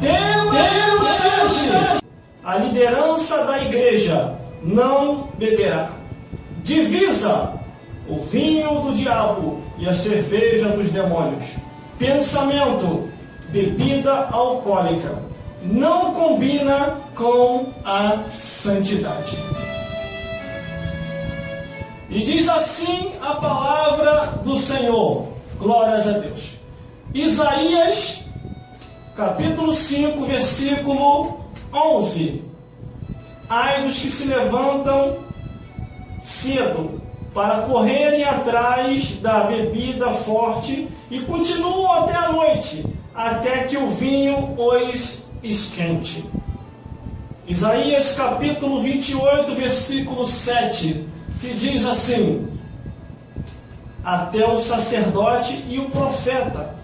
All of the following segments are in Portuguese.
Tema de mensagem: a liderança da igreja não beberá. Divisa: o vinho do diabo e a cerveja dos demônios. Pensamento: bebida alcoólica não combina com a santidade. E diz assim a palavra do Senhor. Glórias a Deus. Isaías, capítulo 5, versículo 11. Ai dos que se levantam cedo para correrem atrás da bebida forte e continuam até a noite, até que o vinho os esquente. Isaías capítulo 28, versículo 7, que diz assim: até o sacerdote e o profeta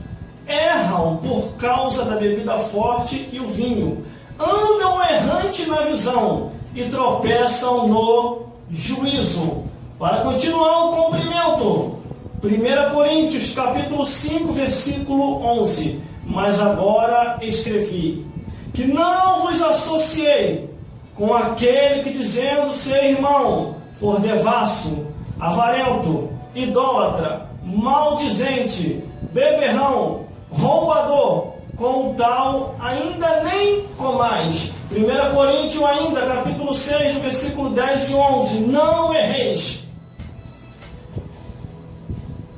erram por causa da bebida forte e o vinho, andam errante na visão e tropeçam no juízo. Para continuar o cumprimento, 1 Coríntios capítulo 5, versículo 11. Mas agora escrevi que não vos associei com aquele que, dizendo ser irmão, for devasso, avarento, idólatra, maldizente, beberrão, roubador, com o tal ainda nem comais. 1 Coríntios ainda, capítulo 6, versículo 10 e 11. Não erreis,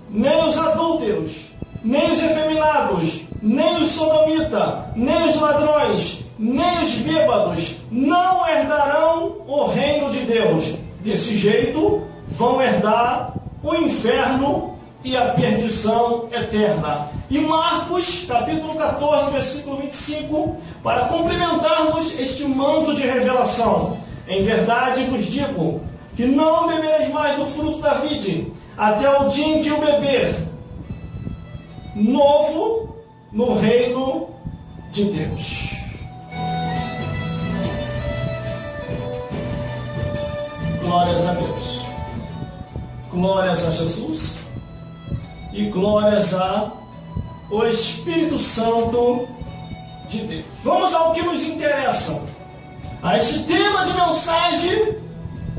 nem os adúlteros, nem os efeminados, nem os sodomitas, nem os ladrões, nem os bêbados não herdarão o reino de Deus. Desse jeito vão herdar o inferno e a perdição eterna. E Marcos, capítulo 14, versículo 25, para complementarmos este manto de revelação: em verdade vos digo que não bebereis mais do fruto da vide, até o dia em que o beber novo no reino de Deus. Glórias a Deus. Glórias a Jesus. E glórias ao Espírito Santo de Deus. Vamos ao que nos interessa. A este tema de mensagem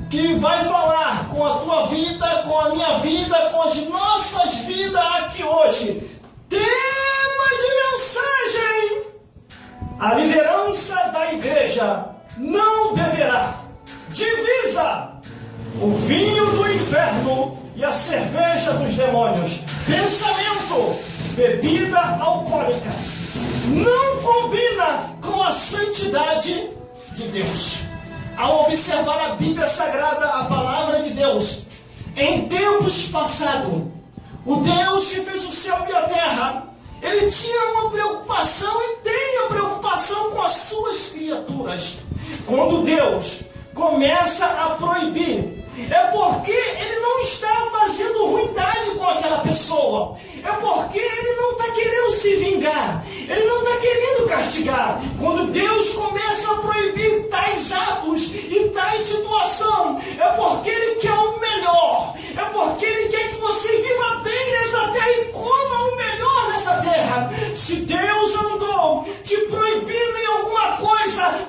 que vai falar com a tua vida, com a minha vida, com as nossas vidas aqui hoje. Tema de mensagem: a liderança da igreja não beberá. Divisa: o vinho do inferno e a cerveja dos demônios. Pensamento: bebida alcoólica não combina com a santidade de Deus. Ao observar a Bíblia Sagrada, a palavra de Deus, em tempos passados, o Deus que fez o céu e a terra, ele tinha uma preocupação e tem a preocupação com as suas criaturas. Quando Deus começa a proibir, é porque ele não está fazendo ruindade com aquela pessoa. É porque ele não está querendo se vingar. Ele não está querendo castigar. Quando Deus começa a proibir tais atos e tais situações, é porque ele quer o melhor. É porque ele quer que você viva bem nessa terra e coma o melhor nessa terra. Se Deus andou te proibindo em alguma coisa,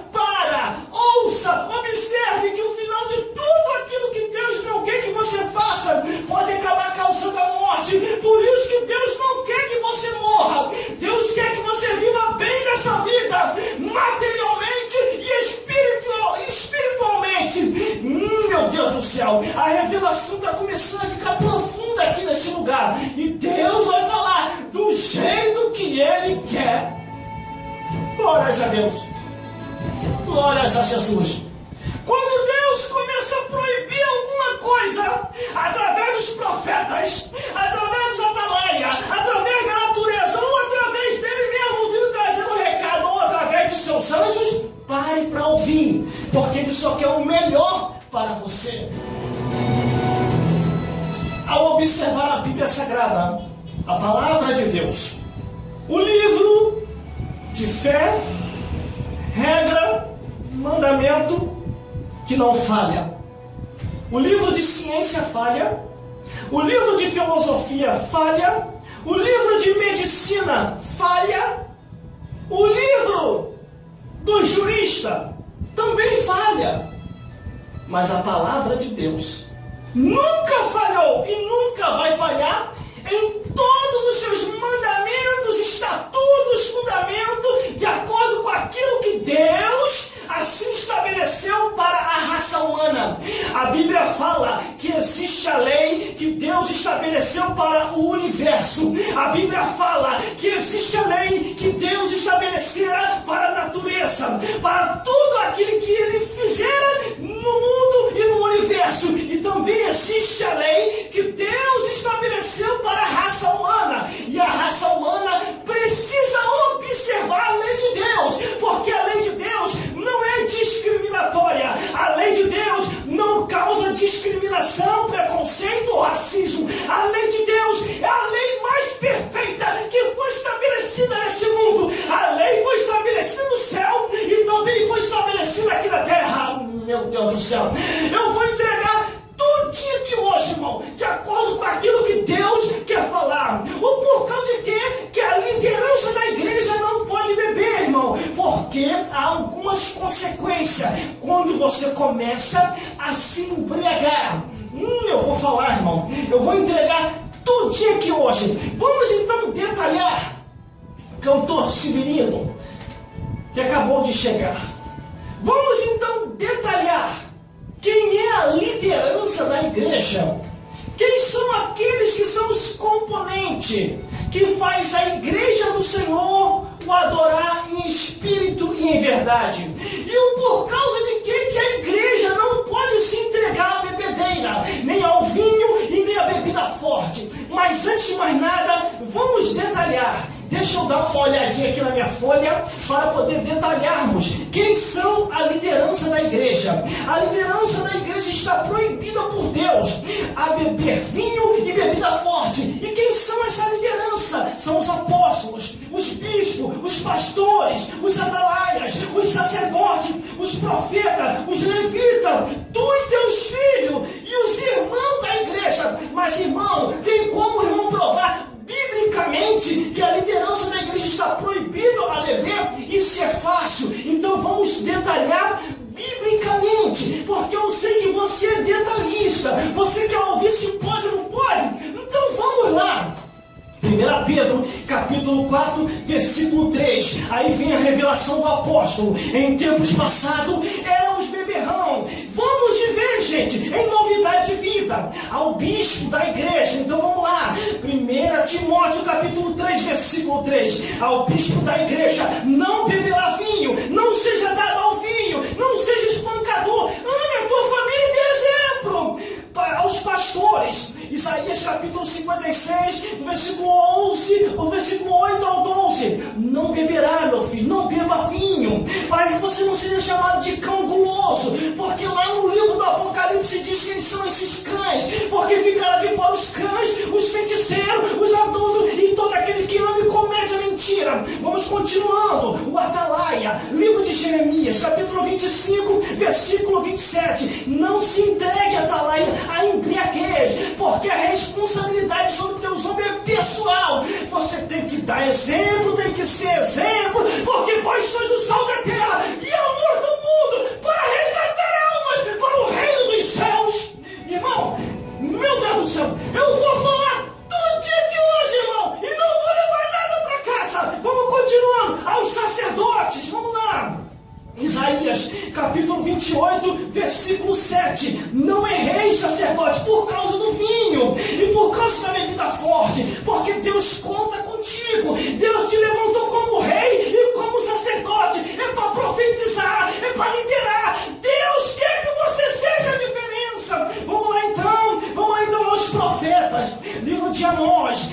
ouça, observe que o final de tudo aquilo que Deus não quer que você faça pode acabar causando a morte. Por isso que Deus não quer que você morra. Deus quer que você viva bem nessa vida, materialmente e espiritualmente. Meu Deus do céu, a revelação está começando a ficar profunda aqui nesse lugar. E Deus vai falar do jeito que Ele quer. Glórias a Deus. Glórias a Jesus. Quando Deus começa a proibir alguma coisa, através dos profetas, através dos atalaia, através da natureza, ou através dele mesmo vindo trazendo um recado, ou através de seus anjos, pare para ouvir, porque ele só quer o melhor para você. Ao observar a Bíblia Sagrada, a palavra de Deus, o livro de fé, regra, mandamento que não falha. O livro de ciência falha, o livro de filosofia falha, o livro de medicina falha, o livro justa também falha, mas a palavra de Deus nunca falhou e nunca vai falhar. Em todos os seus mandamentos, estatutos, fundamentos, de acordo com aquilo que Deus assim estabeleceu para a raça humana. A Bíblia fala que existe a lei que Deus estabeleceu para o universo. A Bíblia fala que existe a lei que Deus estabelecera para a natureza, para tudo aquilo que Ele fizera no mundo e no universo. E também existe a lei que Deus estabeleceu para a raça humana. E a raça humana precisa observar a lei de Deus, porque a lei de Deus não é discriminatória. A lei de Deus não causa discriminação, preconceito ou racismo. A lei de Deus é a lei mais perfeita que foi estabelecida neste mundo. A lei foi estabelecida no céu e também foi estabelecida aqui na terra. Meu Deus do céu, eu vou entregar tudinho aqui hoje, irmão, de acordo com aquilo que Deus quer falar. Ou por causa de quê? Que a liderança da igreja não pode beber, irmão, porque há algumas consequências quando você começa a se embriagar. Eu vou falar, irmão, eu vou entregar tudinho aqui hoje. Vamos então detalhar. Cantor Severino, que acabou de chegar. Vamos então detalhar quem é a liderança da igreja. Quem são aqueles que são os componentes que faz a igreja do Senhor o adorar em espírito e em verdade. E por causa de que a igreja não pode se entregar à bebedeira, nem ao vinho e nem à bebida forte. Mas antes de mais nada, vamos detalhar. Deixa eu dar uma olhadinha aqui na minha folha para poder detalharmos quem são a liderança da igreja. A liderança da igreja está proibida por Deus a beber vinho e bebida forte. E quem são essa liderança? São os apóstolos, os bispos, os pastores, os atalaias, os sacerdotes, os profetas, os levitas, tu e teus filhos e os irmãos da igreja. Mas, irmão, tem como o irmão provar biblicamente que a liderança da igreja está proibido a beber? Isso é fácil. Então vamos detalhar biblicamente, porque eu sei que você é detalhista. Você quer ouvir se pode ou não pode? Então vamos lá. 1 Pedro, capítulo 4, versículo 3. Aí vem a revelação do apóstolo. Em tempos passados, éramos beberrão. Vamos viver, gente, em novidade de vida. Ao bispo da igreja. Então vamos lá. 1 Timóteo, capítulo 3, versículo 3. Ao bispo da igreja: não beberá vinho, não seja dado ao vinho, não seja espancador. Ame a tua família e dê exemplo. Aos pastores, Isaías capítulo 56, versículo 11, o versículo 8 ao 12. Não beberá, meu filho, não beba vinho, para que você não seja chamado de cão guloso, porque lá no livro do Apocalipse diz quem são esses cães, porque ficará de fora os cães, os feiticeiros, os adultos e todo aquele que ama e comete a mentira. Vamos continuando. O Atalaia, livro de Jeremias, capítulo 25, versículo 27. Não se entregue, Atalaia, a embriaguez, porque a responsabilidade sobre teus ombros é pessoal. Você tem que dar exemplo, tem que ser exemplo, porque vós sois o sal da terra e a luz do mundo, para resgatar almas para o reino dos céus. Irmão, meu Deus do céu, eu vou falar todo dia aqui hoje, irmão, e não vou levar nada para casa. Vamos continuando. Aos sacerdotes, vamos lá. Isaías, capítulo 28, versículo 7. Não erreis, sacerdote, por causa do vinho e por causa da bebida forte, porque Deus conta contigo. Deus te levantou como rei e como sacerdote. É para profetizar, é para liderar. Deus quer que você seja a diferença. Vamos lá então aos profetas. Livro de Amós,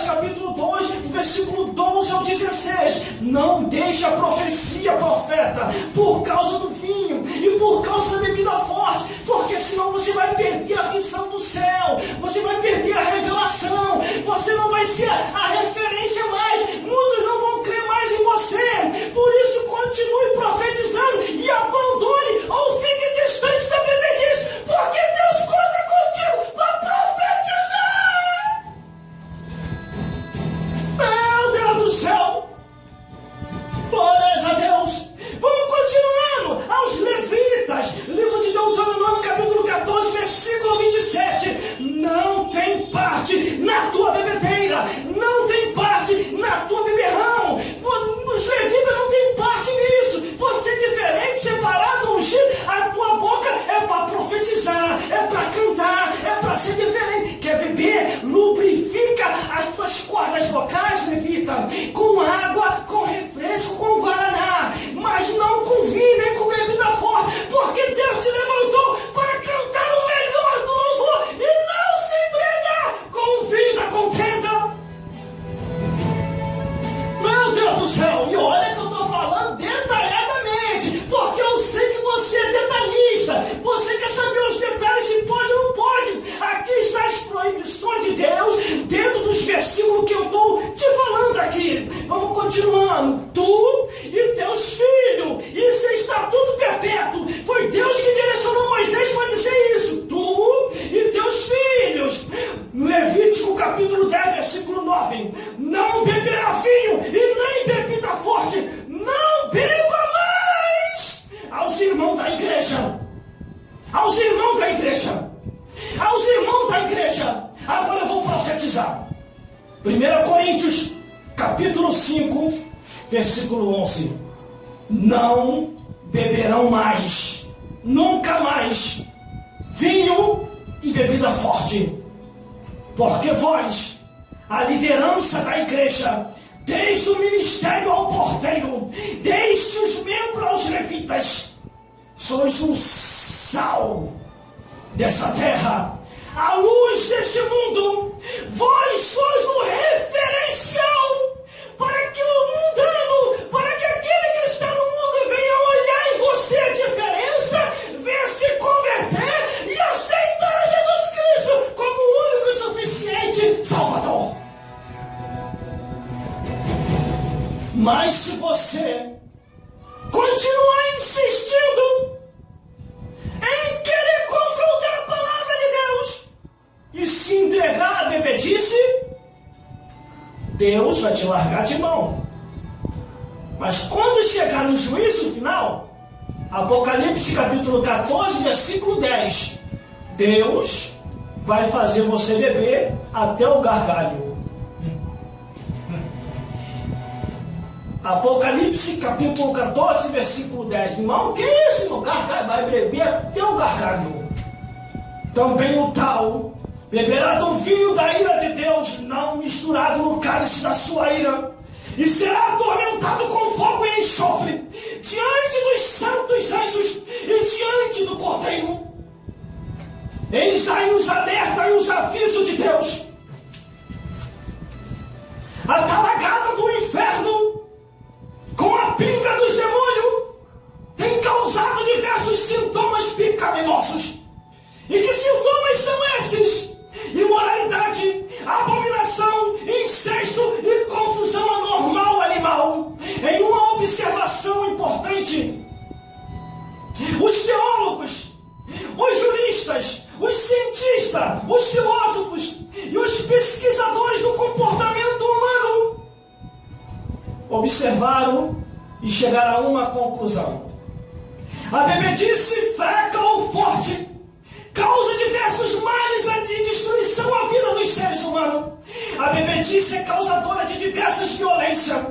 capítulo 2, versículo 12 ao 16. Não deixe a profecia, profeta, por causa do vinho e por causa da bebida forte, porque senão você vai perder a visão do céu, você vai perder a revelação, você não vai ser a referência mais, muitos não vão crer mais em você. Por isso continue profetizando e abandone ou fique distante da bebedice, porque Deus conta contigo para profetizar. Meu Deus do céu, glórias a Deus. Vamos continuar. versículo 11: não beberão mais, nunca mais, vinho e bebida forte, porque vós, a liderança da igreja, desde o ministério ao porteiro, desde os membros aos levitas, sois o sal dessa terra, a luz deste mundo. Vós sois o referencial para que o mundano, para que aquele que está no mundo venha olhar em você a diferença, venha se converter e aceitar Jesus Cristo como o único e suficiente Salvador. Mas se você continuar insistindo em querer confrontar a palavra de Deus e se entregar à bebedice, Deus vai te largar de mão. Mas quando chegar no juízo final, Apocalipse capítulo 14, versículo 10, Deus vai fazer você beber até o gargalho. Apocalipse capítulo 14, versículo 10. Irmão, que isso, irmão? Gargalho, vai beber até o gargalho. Também o tal beberá do vinho da ira de Deus, não misturado no cálice da sua ira, e será atormentado com fogo e enxofre, diante dos santos anjos e diante do Cordeiro. Eis aí os alertas e os avisos de Deus. A talagada do inferno, com a pinga dos demônios, tem causado diversos sintomas pecaminosos. E que sintomas são esses? Imoralidade, abominação, incesto e confusão anormal animal. Em uma observação importante, os teólogos, os juristas, os cientistas, os filósofos e os pesquisadores do comportamento humano observaram e chegaram a uma conclusão: a bebedice fraca ou forte causa diversos males e destruição à vida dos seres humanos. A bebedice é causadora de diversas violências.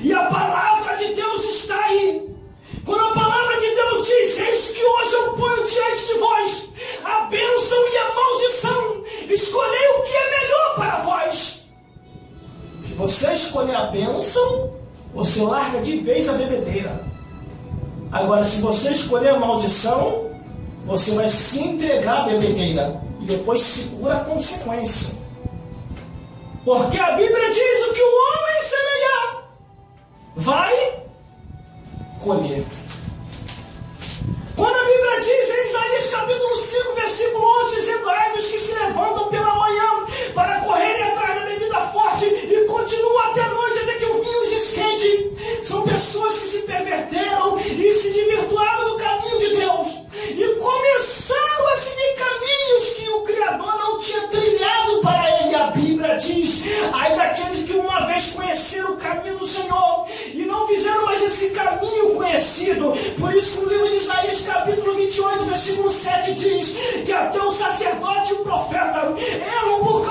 E a palavra de Deus está aí. Quando a palavra de Deus diz: eis que hoje eu ponho diante de vós a bênção e a maldição, escolhei o que é melhor para vós. Se você escolher a bênção, você larga de vez a bebedeira. Agora, se você escolher a maldição, você vai se entregar à bebedeira e depois segura a consequência. Porque a Bíblia diz: o que o homem semear, vai colher. Quando a Bíblia diz em Isaías capítulo 5, versículo 11, dizendo: ai dos que se levantam pela manhã para correrem atrás da bebida forte e continuam até a noite até que o vinho os esquente. São pessoas que se perverteram e se desvirtuaram do caminho de Deus e começaram a seguir caminhos que o Criador não tinha trilhado para ele. A Bíblia diz: ai daqueles que uma vez conheceram o caminho do Senhor e não fizeram mais esse caminho conhecido. Por isso que o livro de Isaías capítulo 28, versículo 7 diz que até o sacerdote e o profeta erram por